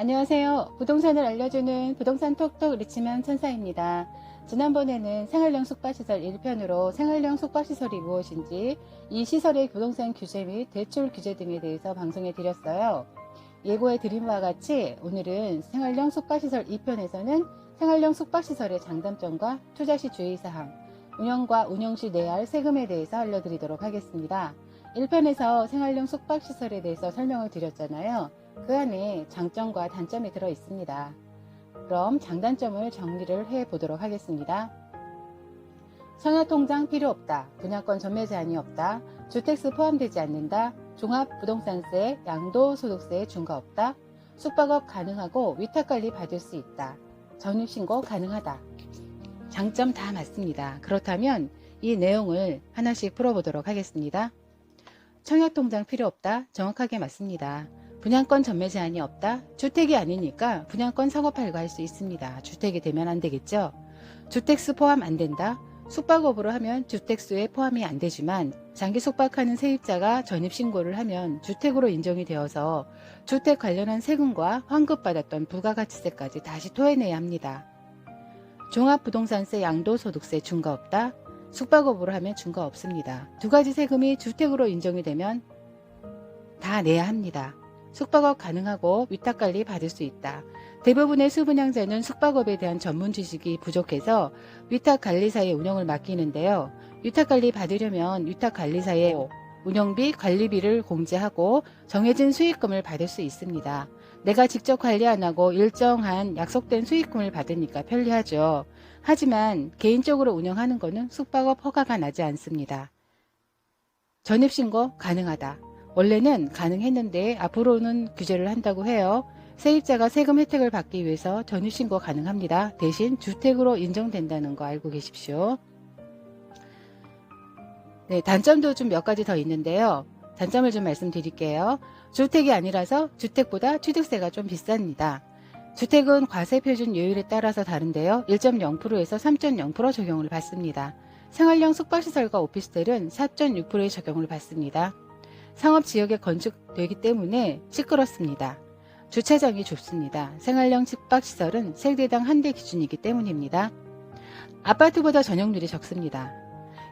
안녕하세요. 부동산을 알려주는 부동산 톡톡 리치만 천사입니다. 지난번에는 생활형 숙박시설 1편으로 생활형 숙박시설이 무엇인지, 이 시설의 부동산 규제 및 대출 규제 등에 대해서 방송해 드렸어요. 예고해 드린 바와 같이 오늘은 생활형 숙박시설 2편에서는 생활형 숙박시설의 장단점과 투자시 주의사항, 운영과 운영시 내야 할 세금에 대해서 알려드리도록 하겠습니다. 1편에서 생활형 숙박시설에 대해서 설명을 드렸잖아요. 그 안에 장점과 단점이 들어 있습니다. 그럼 장단점을 정리를 해 보도록 하겠습니다. 청약통장 필요 없다, 분양권 전매 제한이 없다, 주택수 포함되지 않는다, 종합부동산세, 양도소득세 중과 없다, 숙박업 가능하고 위탁관리 받을 수 있다, 전입신고 가능하다. 장점 다 맞습니다. 그렇다면 이 내용을 하나씩 풀어보도록 하겠습니다. 청약통장 필요 없다, 정확하게 맞습니다. 분양권 전매 제한이 없다. 주택이 아니니까 분양권 사고 팔고 할 수 있습니다. 주택이 되면 안 되겠죠. 주택수 포함 안 된다. 숙박업으로 하면 주택수에 포함이 안 되지만 장기 숙박하는 세입자가 전입신고를 하면 주택으로 인정이 되어서 주택 관련한 세금과 환급받았던 부가가치세까지 다시 토해내야 합니다. 종합부동산세, 양도소득세 중과 없다. 숙박업으로 하면 중과 없습니다. 두 가지 세금이 주택으로 인정이 되면 다 내야 합니다. 숙박업 가능하고 위탁관리 받을 수 있다. 대부분의 수분양자는 숙박업에 대한 전문 지식이 부족해서 위탁관리사의 운영을 맡기는데요. 위탁관리 받으려면 위탁관리사의 운영비, 관리비를 공제하고 정해진 수익금을 받을 수 있습니다. 내가 직접 관리 안 하고 일정한 약속된 수익금을 받으니까 편리하죠. 하지만 개인적으로 운영하는 것은 숙박업 허가가 나지 않습니다. 전입신고 가능하다. 원래는 가능했는데 앞으로는 규제를 한다고 해요. 세입자가 세금 혜택을 받기 위해서 전입신고 가능합니다. 대신 주택으로 인정된다는 거 알고 계십시오. 네, 단점도 좀 몇 가지 더 있는데요. 단점을 좀 말씀드릴게요. 주택이 아니라서 주택보다 취득세가 좀 비쌉니다. 주택은 과세표준요율에 따라서 다른데요. 1.0%에서 3.0% 적용을 받습니다. 생활형 숙박시설과 오피스텔은 4.6%의 적용을 받습니다. 상업지역에 건축되기 때문에 시끄럽습니다. 주차장이 좁습니다. 생활형 숙박시설은 세대당 한 대 기준이기 때문입니다. 아파트보다 전용률이 적습니다.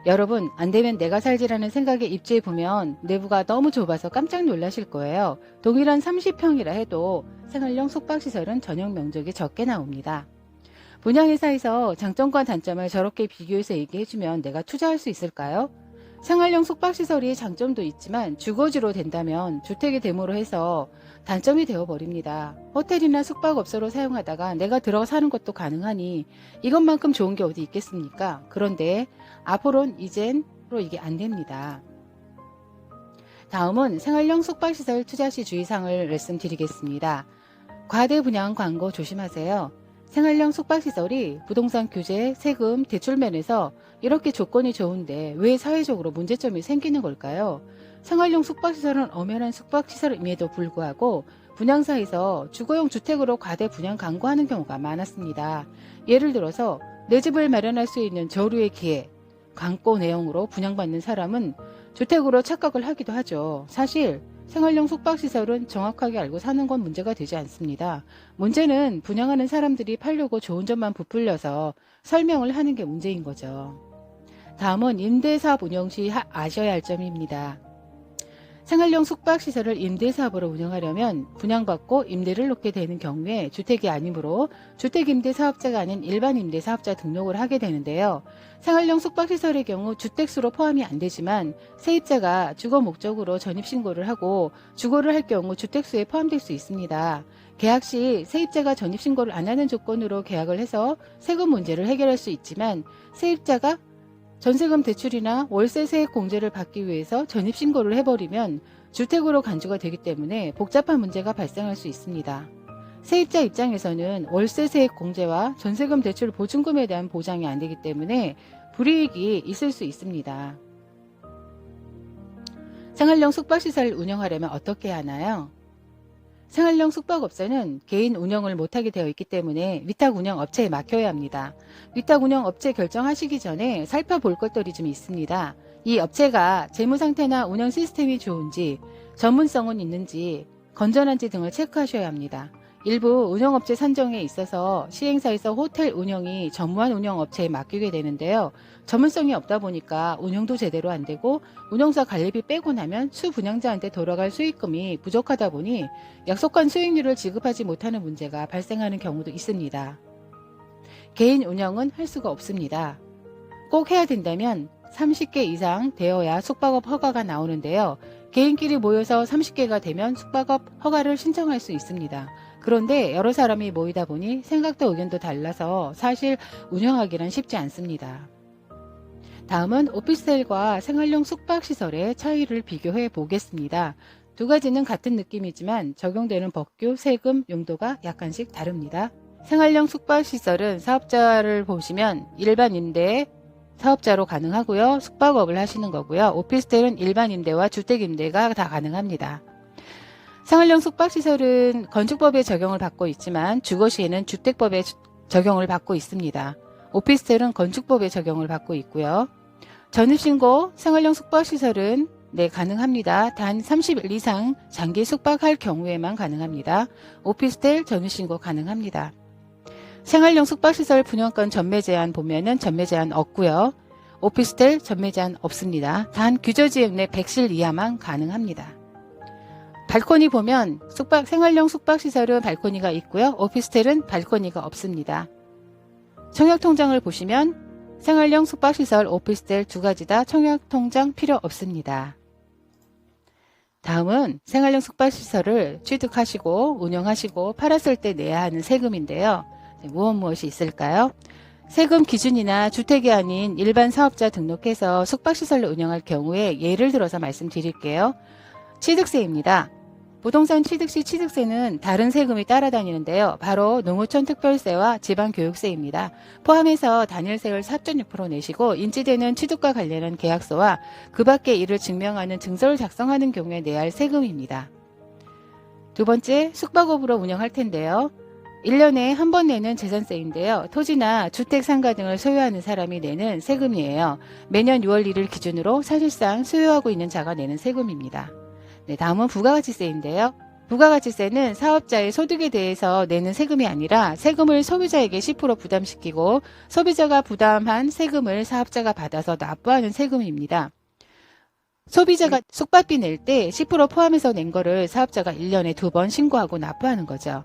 여러분, 안되면 내가 살지라는 생각에 입주해보면 내부가 너무 좁아서 깜짝 놀라실 거예요. 동일한 30평이라 해도 생활형 숙박시설은 전용 면적이 적게 나옵니다. 분양회사에서 장점과 단점을 저렇게 비교해서 얘기해주면 내가 투자할 수 있을까요? 생활형 숙박시설이 장점도 있지만 주거지로 된다면 주택이 됨으로 해서 단점이 되어버립니다. 호텔이나 숙박업소로 사용하다가 내가 들어가 사는 것도 가능하니 이것만큼 좋은 게 어디 있겠습니까? 그런데 앞으로는 이젠 이게 안 됩니다. 다음은 생활형 숙박시설 투자 시 주의사항을 말씀드리겠습니다. 과대 분양 광고 조심하세요. 생활형 숙박시설이 부동산 규제, 세금, 대출 면에서 이렇게 조건이 좋은데 왜 사회적으로 문제점이 생기는 걸까요? 생활형 숙박시설은 엄연한 숙박시설임에도 불구하고 분양사에서 주거용 주택으로 과대 분양 광고하는 경우가 많았습니다. 예를 들어서 내 집을 마련할 수 있는 저류의 기회, 광고 내용으로 분양받는 사람은 주택으로 착각을 하기도 하죠. 사실 생활형 숙박시설은 정확하게 알고 사는 건 문제가 되지 않습니다. 문제는 분양하는 사람들이 팔려고 좋은 점만 부풀려서 설명을 하는 게 문제인 거죠. 다음은 임대사업 운영 시 아셔야 할 점입니다. 생활형 숙박시설을 임대사업으로 운영하려면 분양받고 임대를 놓게 되는 경우에 주택이 아니므로 주택임대사업자가 아닌 일반 임대사업자 등록을 하게 되는데요. 생활형 숙박시설의 경우 주택수로 포함이 안 되지만 세입자가 주거 목적으로 전입신고를 하고 주거를 할 경우 주택수에 포함될 수 있습니다. 계약 시 세입자가 전입신고를 안 하는 조건으로 계약을 해서 세금 문제를 해결할 수 있지만 세입자가 전세금 대출이나 월세 세액 공제를 받기 위해서 전입신고를 해버리면 주택으로 간주가 되기 때문에 복잡한 문제가 발생할 수 있습니다. 세입자 입장에서는 월세 세액 공제와 전세금 대출 보증금에 대한 보장이 안 되기 때문에 불이익이 있을 수 있습니다. 생활형 숙박시설을 운영하려면 어떻게 하나요? 생활형 숙박업소는 개인 운영을 못하게 되어 있기 때문에 위탁운영업체에 맡겨야 합니다. 위탁운영업체 결정하시기 전에 살펴볼 것들이 좀 있습니다. 이 업체가 재무상태나 운영 시스템이 좋은지, 전문성은 있는지, 건전한지 등을 체크하셔야 합니다. 일부 운영업체 산정에 있어서 시행사에서 호텔 운영이 전무한 운영업체에 맡기게 되는데요. 전문성이 없다 보니까 운영도 제대로 안 되고 운영사 관리비 빼고 나면 수분양자한테 돌아갈 수익금이 부족하다 보니 약속한 수익률을 지급하지 못하는 문제가 발생하는 경우도 있습니다. 개인 운영은 할 수가 없습니다. 꼭 해야 된다면 30개 이상 되어야 숙박업 허가가 나오는데요. 개인끼리 모여서 30개가 되면 숙박업 허가를 신청할 수 있습니다. 그런데 여러 사람이 모이다 보니 생각도 의견도 달라서 사실 운영하기는 쉽지 않습니다. 다음은 오피스텔과 생활용 숙박시설의 차이를 비교해 보겠습니다. 두 가지는 같은 느낌이지만 적용되는 법규, 세금, 용도가 약간씩 다릅니다. 생활용 숙박시설은 사업자를 보시면 일반 임대 사업자로 가능하고요. 숙박업을 하시는 거고요. 오피스텔은 일반 임대와 주택 임대가 다 가능합니다. 생활용 숙박시설은 건축법에 적용을 받고 있지만 주거시에는 주택법에 적용을 받고 있습니다. 오피스텔은 건축법에 적용을 받고 있고요. 전입신고 생활용 숙박시설은 가능합니다. 단 30일 이상 장기 숙박할 경우에만 가능합니다. 오피스텔 전입신고 가능합니다. 생활용 숙박시설 분양권 전매 제한 보면은 전매 제한 없고요. 오피스텔 전매 제한 없습니다. 단 규제지역 내 100실 이하만 가능합니다. 발코니 보면 생활용 숙박시설은 발코니가 있고요. 오피스텔은 발코니가 없습니다. 청약통장을 보시면 생활용 숙박시설, 오피스텔 두 가지 다 청약통장 필요 없습니다. 다음은 생활용 숙박시설을 취득하시고 운영하시고 팔았을 때 내야 하는 세금인데요. 무엇이 있을까요? 세금 기준이나 주택이 아닌 일반 사업자 등록해서 숙박시설을 운영할 경우에 예를 들어서 말씀드릴게요. 취득세입니다. 부동산 취득 시 취득세는 다른 세금이 따라다니는데요. 바로 농어촌 특별세와 지방교육세입니다. 포함해서 단일세율 4.6% 내시고 인지되는 취득과 관련한 계약서와 그 밖의 이를 증명하는 증서를 작성하는 경우에 내야 할 세금입니다. 두 번째, 숙박업으로 운영할 텐데요. 1년에 한 번 내는 재산세인데요. 토지나 주택 상가 등을 소유하는 사람이 내는 세금이에요. 매년 6월 1일 기준으로 사실상 소유하고 있는 자가 내는 세금입니다. 다음은 부가가치세인데요. 부가가치세는 사업자의 소득에 대해서 내는 세금이 아니라 세금을 소비자에게 10% 부담시키고 소비자가 부담한 세금을 사업자가 받아서 납부하는 세금입니다. 소비자가 숙박비 낼 때 10% 포함해서 낸 거를 사업자가 1년에 2번 신고하고 납부하는 거죠.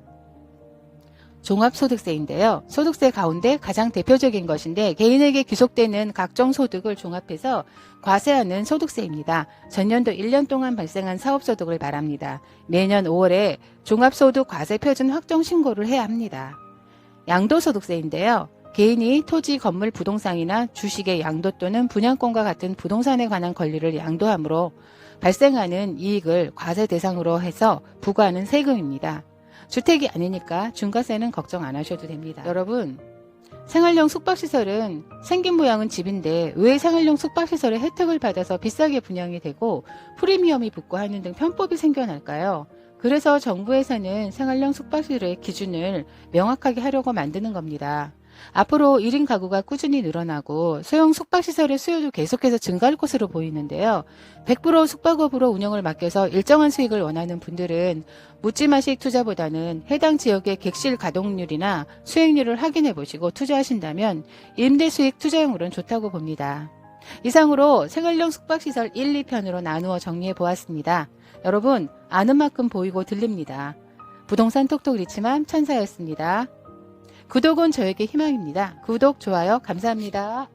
종합소득세인데요. 소득세 가운데 가장 대표적인 것인데 개인에게 귀속되는 각종 소득을 종합해서 과세하는 소득세입니다. 전년도 1년 동안 발생한 사업소득을 말합니다. 매년 5월에 종합소득 과세표준 확정 신고를 해야 합니다. 양도소득세인데요. 개인이 토지, 건물, 부동산이나 주식의 양도 또는 분양권과 같은 부동산에 관한 권리를 양도함으로 발생하는 이익을 과세 대상으로 해서 부과하는 세금입니다. 주택이 아니니까 중과세는 걱정 안 하셔도 됩니다. 여러분, 생활용 숙박시설은 생긴 모양은 집인데 왜 생활용 숙박시설의 혜택을 받아서 비싸게 분양이 되고 프리미엄이 붙고 하는 등 편법이 생겨날까요? 그래서 정부에서는 생활용 숙박시설의 기준을 명확하게 하려고 만드는 겁니다. 앞으로 1인 가구가 꾸준히 늘어나고 소형 숙박시설의 수요도 계속해서 증가할 것으로 보이는데요. 100% 숙박업으로 운영을 맡겨서 일정한 수익을 원하는 분들은 묻지마식 투자보다는 해당 지역의 객실 가동률이나 수익률을 확인해 보시고 투자하신다면 임대수익 투자용으로는 좋다고 봅니다. 이상으로 생활용 숙박시설 1, 2편으로 나누어 정리해 보았습니다. 여러분, 아는 만큼 보이고 들립니다. 부동산 톡톡 리치맘 천사였습니다. 구독은 저에게 희망입니다. 구독, 좋아요 감사합니다.